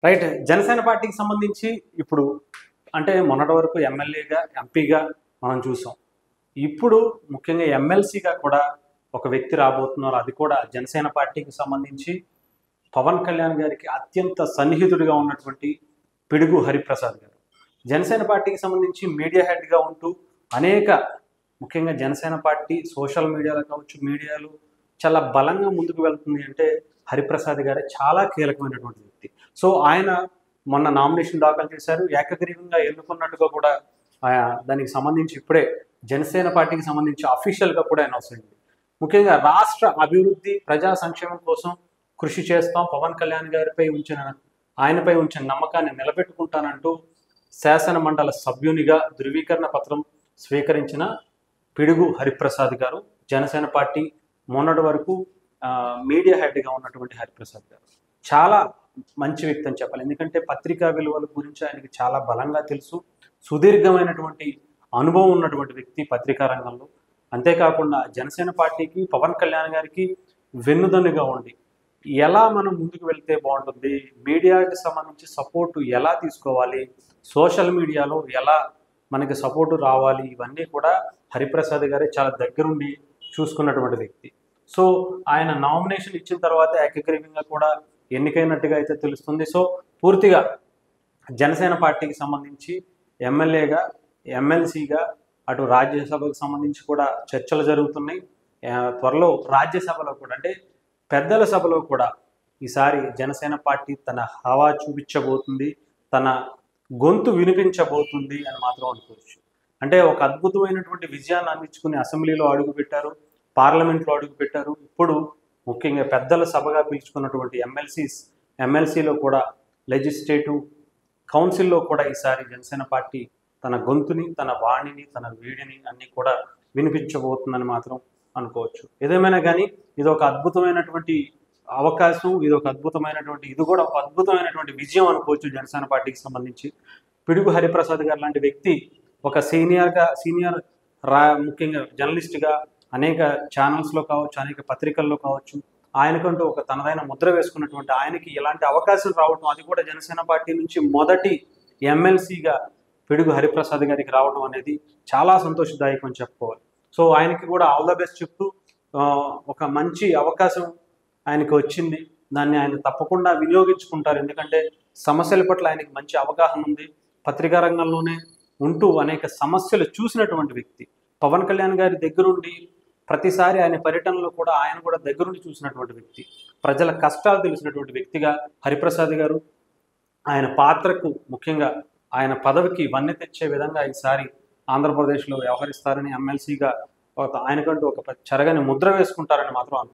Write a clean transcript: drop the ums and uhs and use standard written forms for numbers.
Right. Janasena పార్టీకి సంబంధించి ఇప్పుడు అంటే మొన్నటి వరకు ఎమ్మెల్యేగా, ఎంపీగా మనం చూసాం. ఇప్పుడు ముఖ్యంగా ఎమ్మెల్సీగా కూడా ఒక వ్యక్తి రాబోతున్నారు. అది కూడా జనసేన పార్టీకి సంబంధించి పవన్ కళ్యాణ్ గారికి అత్యంత సన్నిహితుడిగా ఉన్నటువంటి పిడుగు హరిప్రసాద్ గారు. జనసేన పార్టీకి సంబంధించి మీడియా హెడ్‌గా ఉంటూ అనేక ముఖ్యంగా జనసేన పార్టీ సోషల్ మీడియాలో కావచ్చు, మీడియాలో చాలా బలంగా ముందుకు వెళ్తుంది అంటే హరిప్రసాద్ గారే చాలా కీలకమైనటువంటి వ్యక్తి. సో, ఆయన మొన్న నామినేషన్ దాఖలు చేశారు. ఏకగ్రీవంగా ఎన్నుకున్నట్టుగా కూడా దానికి సంబంధించి ఇప్పుడే జనసేన పార్టీకి సంబంధించి అఫీషియల్‌గా కూడా అనౌన్స్ అయింది. ముఖ్యంగా రాష్ట్ర అభివృద్ధి, ప్రజా సంక్షేమం కోసం కృషి చేస్తాం. పవన్ కళ్యాణ్ ఆయనపై ఉంచిన నమ్మకాన్ని నిలబెట్టుకుంటానంటూ శాసన మండలి సభ్యునిగా ధృవీకరణ పత్రం స్వీకరించిన పిడుగు హరిప్రసాద్ గారు జనసేన పార్టీ మొన్నటి వరకు మీడియా హెడ్‌గా ఉన్నటువంటి హరిప్రసాద్ గారు చాలా మంచి వ్యక్తి అని చెప్పాలి. ఎందుకంటే పత్రికా విలువల గురించి ఆయనకి చాలా బలంగా తెలుసు. సుదీర్ఘమైనటువంటి అనుభవం ఉన్నటువంటి వ్యక్తి పత్రికా రంగంలో. అంతేకాకుండా జనసేన పార్టీకి పవన్ కళ్యాణ్ గారికి వెన్నుదన్నుగా ఉండి ఎలా మనం ముందుకు వెళ్తే బాగుంటుంది, మీడియాకి సంబంధించి సపోర్టు ఎలా తీసుకోవాలి, సోషల్ మీడియాలో ఎలా మనకి సపోర్టు రావాలి, ఇవన్నీ కూడా హరిప్రసాద్ గారే చాలా దగ్గరుండి చూసుకున్నటువంటి వ్యక్తి. సో, ఆయన నామినేషన్ ఇచ్చిన తర్వాత ఏకగ్రీవంగా కూడా ఎన్నికైనట్టుగా అయితే తెలుస్తుంది. సో, పూర్తిగా జనసేన పార్టీకి సంబంధించి ఎమ్మెల్యేగా, ఎమ్మెల్సీగా అటు రాజ్యసభకు సంబంధించి కూడా చర్చలు జరుగుతున్నాయి. త్వరలో రాజ్యసభలో కూడా అంటే పెద్దల సభలో కూడా ఈసారి జనసేన పార్టీ తన హవా చూపించబోతుంది, తన గొంతు వినిపించబోతుంది అని మాత్రం అనుకోవచ్చు. అంటే ఒక అద్భుతమైనటువంటి విజయాన్ని అందించుకుని అసెంబ్లీలో అడుగుపెట్టారు, పార్లమెంట్లో అడుగుపెట్టారు. ఇప్పుడు ముఖ్యంగా పెద్దల సభగా పిలుచుకున్నటువంటి ఎమ్మెల్సీలో కూడా లెజిస్లేటివ్ కౌన్సిల్లో కూడా ఈసారి జనసేన పార్టీ తన గొంతుని, తన వాణిని, తన వీడిని అన్నీ కూడా వినిపించబోతుందని మాత్రం అనుకోవచ్చు. ఏదేమైనా కానీ ఇది ఒక అద్భుతమైనటువంటి అవకాశం, ఇది కూడా ఒక అద్భుతమైనటువంటి విజయం అనుకోవచ్చు జనసేన పార్టీకి సంబంధించి. పిడుగు హరిప్రసాద్ గారు లాంటి వ్యక్తి ఒక సీనియర్ ముఖ్యంగా జర్నలిస్ట్గా అనేక ఛానల్స్లో కావచ్చు, అనేక పత్రికల్లో కావచ్చు, ఆయనకంటూ ఒక తనదైన ముద్ర వేసుకున్నటువంటి ఆయనకి ఇలాంటి అవకాశం రావడం, అది కూడా జనసేన పార్టీ నుంచి మొదటి ఎమ్మెల్సీగా పిడుగు హరిప్రసాద్ గారికి రావడం అనేది చాలా సంతోషదాయకం అని చెప్పుకోవాలి. సో, ఆయనకి కూడా ఆల్ ద బెస్ట్ చెప్తూ ఒక మంచి అవకాశం ఆయనకి వచ్చింది. దాన్ని ఆయన తప్పకుండా వినియోగించుకుంటారు. ఎందుకంటే సమస్యల పట్ల ఆయనకి మంచి అవగాహన ఉంది. పత్రికా రంగంలోనే ఉంటూ అనేక సమస్యలు చూసినటువంటి వ్యక్తి. పవన్ కళ్యాణ్ గారి దగ్గరుండి ప్రతిసారి ఆయన పర్యటనలో కూడా ఆయన కూడా దగ్గరుండి చూసినటువంటి వ్యక్తి. ప్రజల కష్టాలు తెలిసినటువంటి వ్యక్తిగా హరిప్రసాద్ గారు ఆయన పాత్రకు, ముఖ్యంగా ఆయన పదవికి వన్నె తెచ్చే విధంగా ఈసారి ఆంధ్రప్రదేశ్లో వ్యవహరిస్తారని, ఎమ్మెల్సీగా ఆయనకంటూ ఒక చెరగని ముద్ర వేసుకుంటారని మాత్రం